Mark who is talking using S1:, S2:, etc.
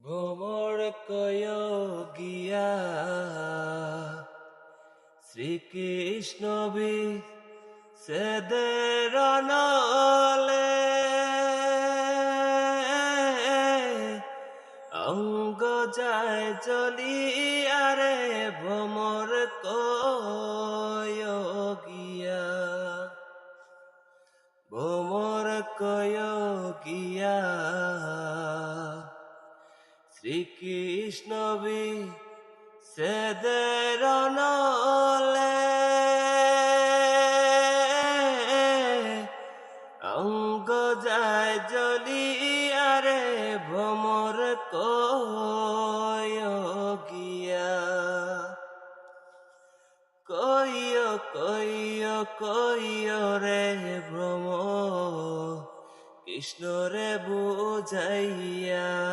S1: ভ্রমর কয় গিয়া শ্রীকৃষ্ণ বি সেদের নলে অঙ্গ যায় চলিয়ারে ভ্রমর কয় গিয়া ভ্রমর কয় গিয়া শ্রীকৃষ্ণ বি সেদের নলে অঙ্গ যায় জ্বলিয়ারে ভ্রমর কয় গিয়া কইয় কইয় কইয় রে ভ্রমর কৃষ্ণ রে বুঝাইয়া